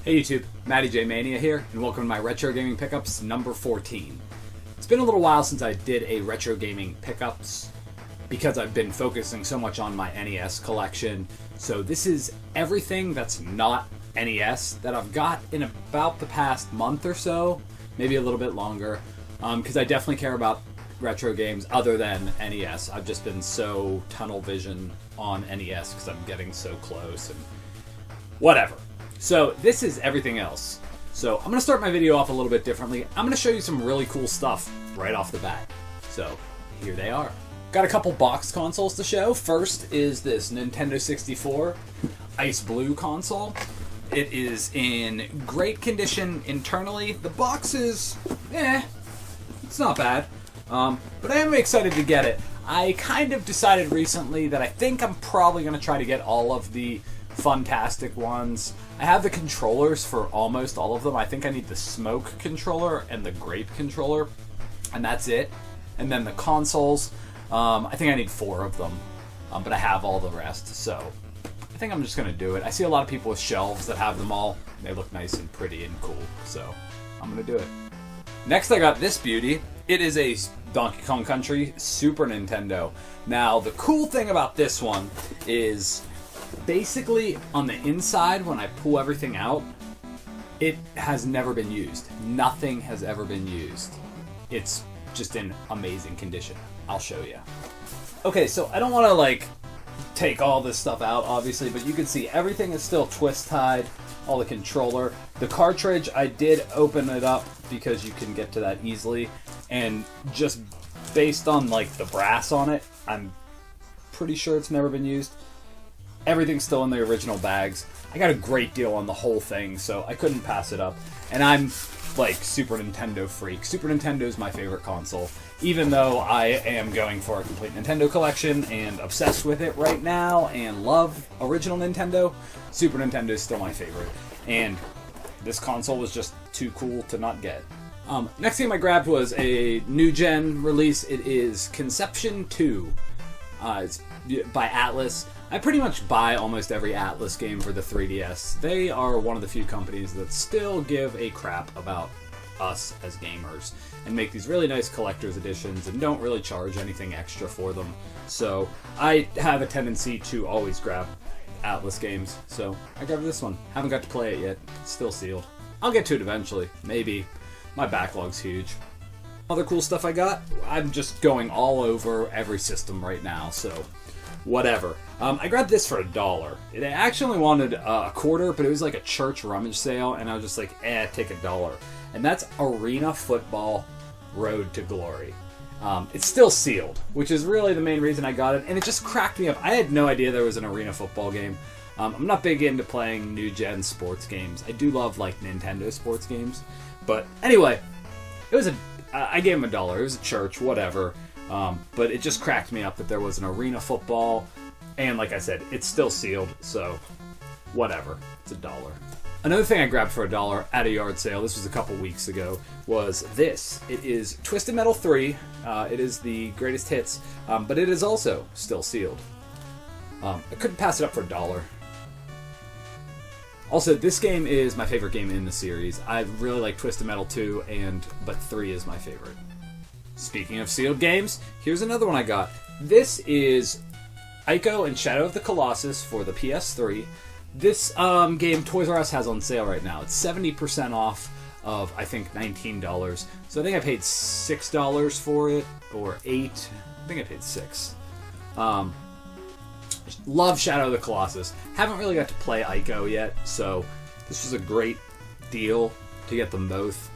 Hey YouTube, mattyjmania here, and welcome to my retro gaming pickups number 14. It's been a little while since I did a retro gaming pickups because I've been focusing so much on my NES collection. So this is everything that's not NES that I've got in about the past month or so, maybe a little bit longer, because I definitely care about retro games other than NES. I've just been so tunnel vision on NES because I'm getting so close and whatever. So this is everything else. So I'm going to start my video off a little bit differently. I'm going to show you some really cool stuff right off the bat. So here they are. Got a couple boxed consoles to show. First is this Nintendo 64 Ice Blue console. It is in great condition internally. The box is, it's not bad. But I am excited to get it. I kind of decided recently that I think I'm probably going to try to get all of the Funtastic ones. I have the controllers for almost all of them. I think I need the Smoke controller and the Grape controller, and that's it. And then the consoles, I think I need 4 of them, but I have all the rest, so I think I'm just going to do it. I see a lot of people with shelves that have them all. They look nice and pretty and cool, so I'm going to do it. Next I got this beauty. It is a Donkey Kong Country Super Nintendo. Now the cool thing about this one is basically on the inside, when I pull everything out, it has never been used. Nothing has ever been used. It's just in amazing condition. I'll show you. Okay, so I don't want to take all this stuff out, obviously, but you can see everything is still twist tied. All the controller. The cartridge, I did open it up because you can get to that easily, and just based on the brass on it, I'm pretty sure it's never been used. Everything's still in the original bags. I got a great deal on the whole thing, so I couldn't pass it up. And I'm Super Nintendo freak. Super Nintendo is my favorite console. Even though I am going for a complete Nintendo collection and obsessed with it right now and love original Nintendo, Super Nintendo is still my favorite. And this console was just too cool to not get. Next game I grabbed was a new gen release. It is Conception 2. It's by Atlas. I pretty much buy almost every Atlas game for the 3DS. They are one of the few companies that still give a crap about us as gamers and make these really nice collector's editions and don't really charge anything extra for them. So I have a tendency to always grab Atlas games, so I grabbed this one. Haven't got to play it yet. It's still sealed. I'll get to it eventually. Maybe. My backlog's huge. Other cool stuff I got, I'm just going all over every system right now, so whatever. I grabbed this for $1. It actually wanted a quarter, but it was like a church rummage sale, and I was just like, take $1. And that's Arena Football Road to Glory. It's still sealed, which is really the main reason I got it, and it just cracked me up. I had no idea there was an arena football game. I'm not big into playing new-gen sports games. I do love, Nintendo sports games. But anyway, it was I gave him $1. It was a church, whatever. But it just cracked me up that there was an arena football, and like I said, it's still sealed, so whatever. It's $1. Another thing I grabbed for $1 at a yard sale, this was a couple weeks ago, was this. It is Twisted Metal 3. It is the greatest hits, but it is also still sealed. I couldn't pass it up for $1. Also, this game is my favorite game in the series. I really like Twisted Metal 2, but 3 is my favorite. Speaking of sealed games, here's another one I got. This is Ico and Shadow of the Colossus for the PS3. This game Toys R Us has on sale right now. It's 70% off of, I think, $19. So I think I paid $6 for it, or $8. I think I paid $6. Love Shadow of the Colossus. Haven't really got to play Ico yet, so this was a great deal to get them both.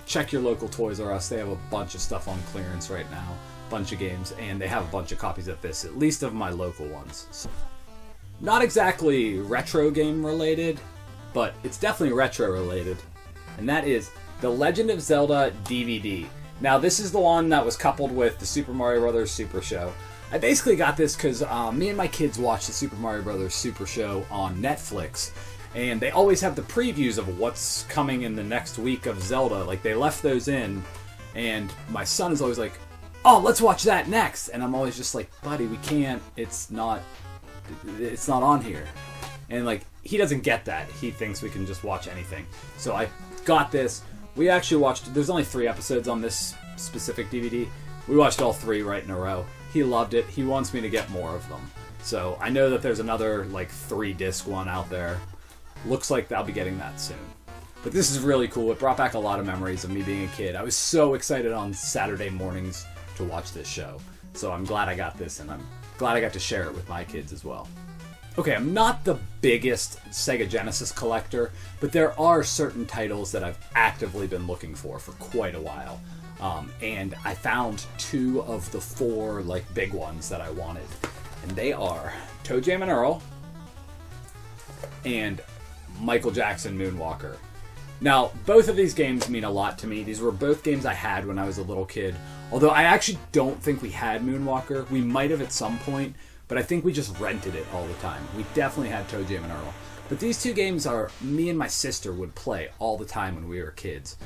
Check your local Toys R Us. They have a bunch of stuff on clearance right now. Bunch of games, and they have a bunch of copies of this, at least of my local ones. So, not exactly retro game related, but it's definitely retro related, and that is the Legend of Zelda Dvd. Now, this is the one that was coupled with the Super Mario Bros. Super Show. I basically got this because me and my kids watch the Super Mario Bros. Super Show on Netflix, and they always have the previews of what's coming in the next week of Zelda. They left those in, and my son is always like, oh, let's watch that next. And I'm always just like, buddy, we can't. It's not on here. And like, he doesn't get that. He thinks we can just watch anything. So I got this. We actually watched, there's only 3 episodes on this specific DVD. We watched all 3 right in a row. He loved it. He wants me to get more of them. So I know that there's another like 3-disc one out there. Looks like I'll be getting that soon. But this is really cool. It brought back a lot of memories of me being a kid. I was so excited on Saturday mornings to watch this show. So I'm glad I got this, and I'm glad I got to share it with my kids as well. Okay, I'm not the biggest Sega Genesis collector, but there are certain titles that I've actively been looking for quite a while. And I found 2 of the 4 like big ones that I wanted. And they are Toe Jam and Earl and Michael Jackson Moonwalker. Now, both of these games mean a lot to me. These were both games I had when I was a little kid. Although I actually don't think we had Moonwalker. We might have at some point, but I think we just rented it all the time. We definitely had Toe Jam and Earl. But these 2 games are me and my sister would play all the time when we were kids.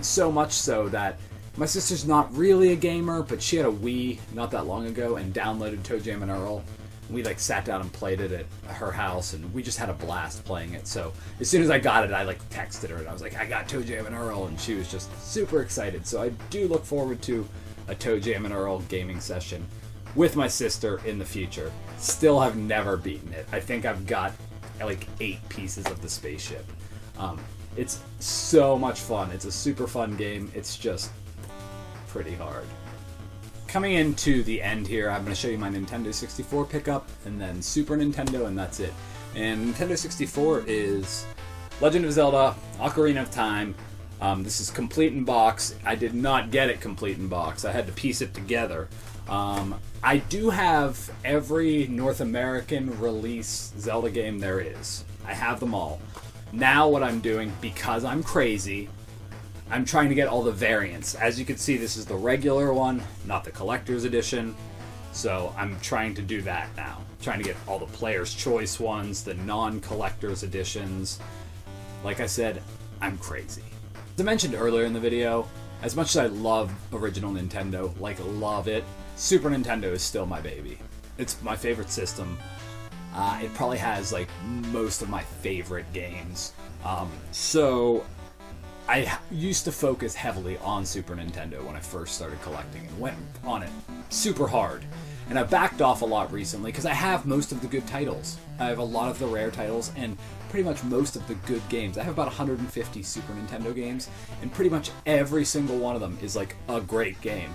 So much so that my sister's not really a gamer, but she had a Wii not that long ago and downloaded Toe Jam and Earl. We like sat down and played it at her house, and we just had a blast playing it. So as soon as I got it, I like texted her and I was like, I got Toe Jam and Earl, and she was just super excited. So I do look forward to a Toe Jam and Earl gaming session with my sister in the future. Still have never beaten it. I think I've got like 8 pieces of the spaceship. It's so much fun. It's a super fun game. It's just pretty hard. Coming into the end here, I'm going to show you my Nintendo 64 pickup, and then Super Nintendo, and that's it. And Nintendo 64 is Legend of Zelda, Ocarina of Time. This is complete in box. I did not get it complete in box. I had to piece it together. I do have every North American release Zelda game there is. I have them all. Now what I'm doing, because I'm crazy, I'm trying to get all the variants. As you can see, this is the regular one, not the collector's edition. So I'm trying to do that now. Trying to get all the player's choice ones, the non-collector's editions. Like I said, I'm crazy. As I mentioned earlier in the video, as much as I love original Nintendo, like love it, Super Nintendo is still my baby. It's my favorite system. It probably has like most of my favorite games. So I used to focus heavily on Super Nintendo when I first started collecting and went on it super hard. And I've backed off a lot recently because I have most of the good titles. I have a lot of the rare titles and pretty much most of the good games. I have about 150 Super Nintendo games, and pretty much every single one of them is like a great game.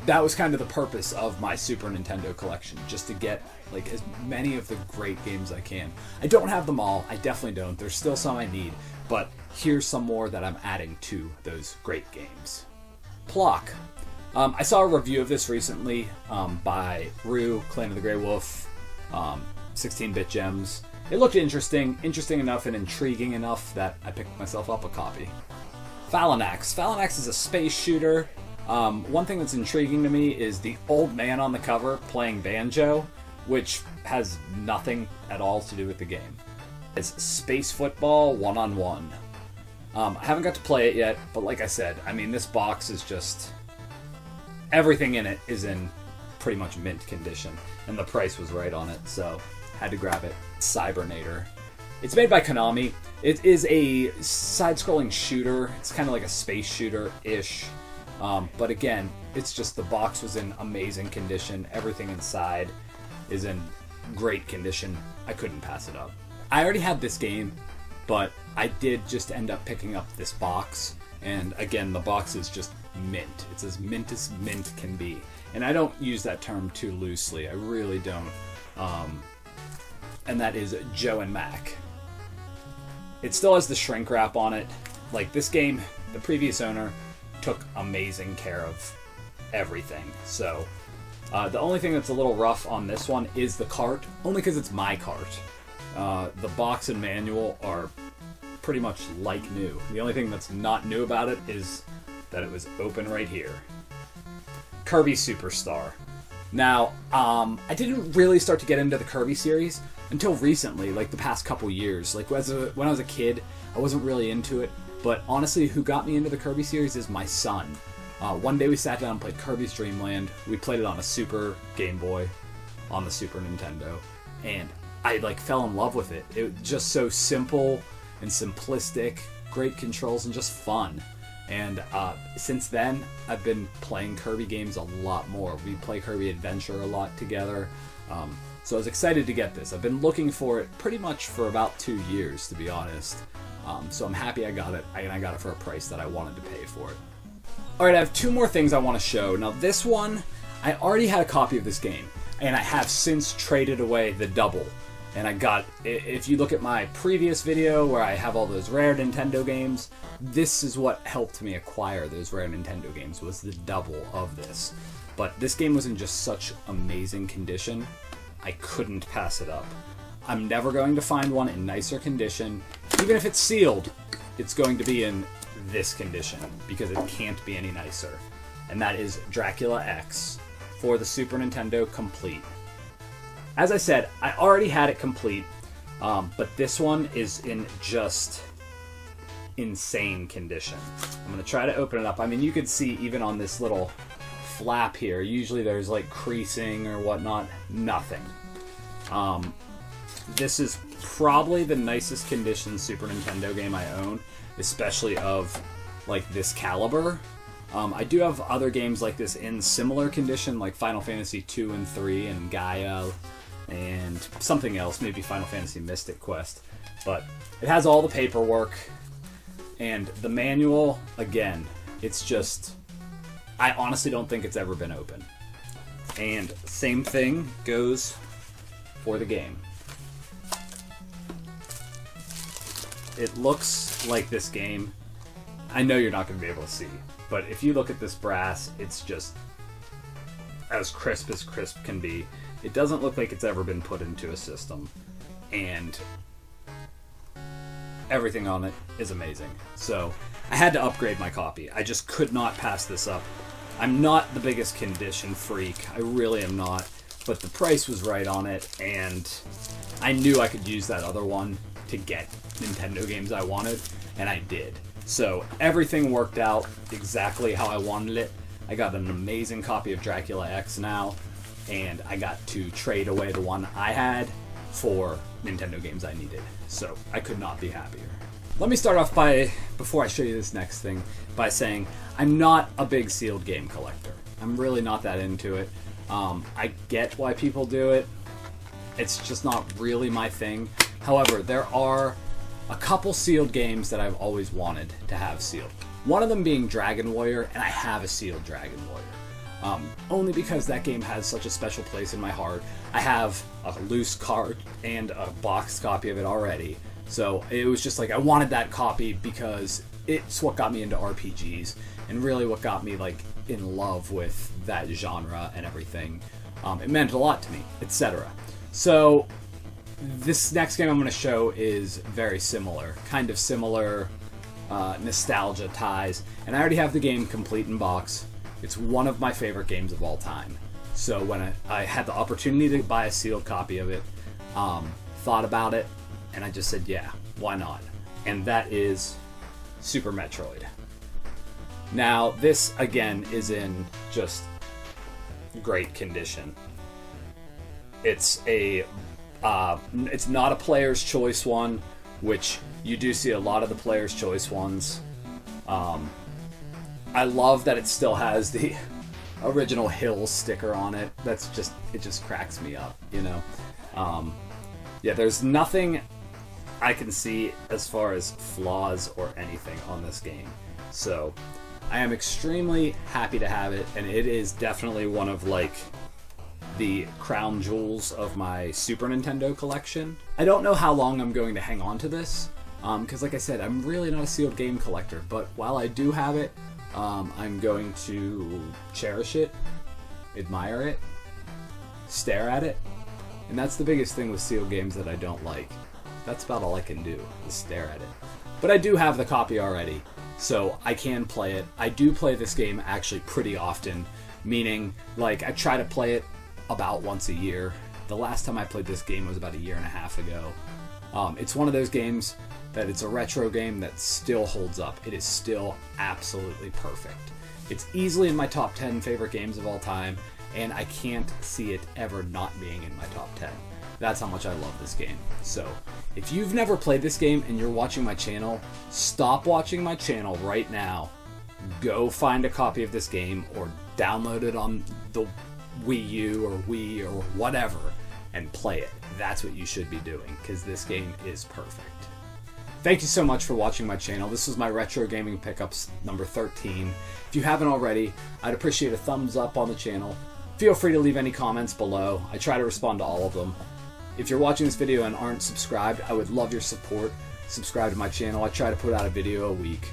That was kind of the purpose of my Super Nintendo collection, just to get like as many of the great games I can. I don't have them all, I definitely don't. There's still some I need, but here's some more that I'm adding to those great games. Plock. I saw a review of this recently by Rue, Clan of the Grey Wolf, 16-Bit Gems. It looked interesting enough and intriguing enough that I picked myself up a copy. Phalanx. Phalanx is a space shooter. One thing that's intriguing to me is the old man on the cover playing banjo, which has nothing at all to do with the game. It's space football 1-on-1. I haven't got to play it yet, but like I said, I mean, this box is just... everything in it is in pretty much mint condition, and the price was right on it, so had to grab it. Cybernator. It's made by Konami. It is a side-scrolling shooter. It's kind of like a space shooter-ish. But again, it's just the box was in amazing condition. Everything inside is in great condition. I couldn't pass it up. I already had this game, but I did just end up picking up this box. And again, the box is just mint. It's as mint can be. And I don't use that term too loosely. I really don't. And that is Joe and Mac. It still has the shrink wrap on it. Like this game, the previous owner took amazing care of everything. So the only thing that's a little rough on this one is the cart, only because it's my cart. The box and manual are pretty much like new. The only thing that's not new about it is that it was open right here. Kirby Superstar. Now, I didn't really start to get into the Kirby series until recently, like the past couple years. Like when I was a kid, I wasn't really into it. But honestly, who got me into the Kirby series is my son. One day we sat down and played Kirby's Dream Land. We played it on a Super Game Boy on the Super Nintendo. And I like fell in love with it. It was just so simple and simplistic, great controls, and just fun. And since then, I've been playing Kirby games a lot more. We play Kirby Adventure a lot together. So I was excited to get this. I've been looking for it pretty much for about 2 years, to be honest. So I'm happy I got it, and I got it for a price that I wanted to pay for it. Alright, I have 2 more things I want to show. Now this one, I already had a copy of this game, and I have since traded away the double. And I got, if you look at my previous video where I have all those rare Nintendo games, this is what helped me acquire those rare Nintendo games, was the double of this. But this game was in just such amazing condition, I couldn't pass it up. I'm never going to find one in nicer condition. Even if it's sealed, it's going to be in this condition, because it can't be any nicer. And that is Dracula X for the Super Nintendo Complete. As I said, I already had it complete, but this one is in just insane condition. I'm going to try to open it up. I mean, you could see even on this little flap here, usually there's like creasing or whatnot. Nothing. This is probably the nicest condition Super Nintendo game I own, especially of like this caliber. I do have other games like this in similar condition, like Final Fantasy 2 and 3 and Gaia and something else, maybe Final Fantasy Mystic Quest. But it has all the paperwork, and the manual, again, it's just, I honestly don't think it's ever been open. And same thing goes for the game. It looks like this game. I know you're not going to be able to see, but if you look at this brass, it's just as crisp can be. It doesn't look like it's ever been put into a system, and everything on it is amazing. So I had to upgrade my copy. I just could not pass this up. I'm not the biggest condition freak. I really am not, but the price was right on it, and I knew I could use that other one to get Nintendo games I wanted, and I did. So everything worked out exactly how I wanted it. I got an amazing copy of Dracula X now, and I got to trade away the one I had for Nintendo games I needed. So I could not be happier. Let me start off by, before I show you this next thing, by saying I'm not a big sealed game collector. I'm really not that into it. I get why people do it. It's just not really my thing. However, there are a couple sealed games that I've always wanted to have sealed. One of them being Dragon Warrior, and I have a sealed Dragon Warrior. Only because that game has such a special place in my heart. I have a loose card and a boxed copy of it already. So it was just like, I wanted that copy because it's what got me into RPGs, and really what got me like in love with that genre and everything. It meant a lot to me, etc. So this next game I'm going to show is very similar, kind of similar nostalgia ties, and I already have the game complete in box. It's one of my favorite games of all time. So when I had the opportunity to buy a sealed copy of it, thought about it, and I just said, yeah, why not? And that is Super Metroid. Now, this, again, is in just great condition. It's not a player's choice one, which you do see a lot of the player's choice ones. I love that it still has the original Hills sticker on it. It just cracks me up, you know. Yeah, there's nothing I can see as far as flaws or anything on this game. So I am extremely happy to have it, and it is definitely one of like the crown jewels of my Super Nintendo collection. I don't know how long I'm going to hang on to this, because like I said, I'm really not a sealed game collector, but while I do have it, I'm going to cherish it, admire it, stare at it, and that's the biggest thing with sealed games that I don't like. That's about all I can do, is stare at it. But I do have the copy already, so I can play it. I do play this game actually pretty often, meaning like I try to play it about once a year. The last time I played this game was about a year and a half ago. It's one of those games that it's a retro game that still holds up. It is still absolutely perfect. It's easily in my top 10 favorite games of all time, and I can't see it ever not being in my top 10. That's how much I love this game. So, if you've never played this game and you're watching my channel, stop watching my channel right now. Go find a copy of this game or download it on the Wii U or Wii or whatever and play it. That's what you should be doing, because this game is perfect. Thank you so much for watching my channel. This was my Retro Gaming Pickups number 13. If you haven't already, I'd appreciate a thumbs up on the channel. Feel free to leave any comments below. I try to respond to all of them. If you're watching this video and aren't subscribed, I would love your support. Subscribe to my channel. I try to put out a video a week.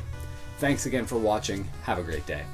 Thanks again for watching. Have a great day.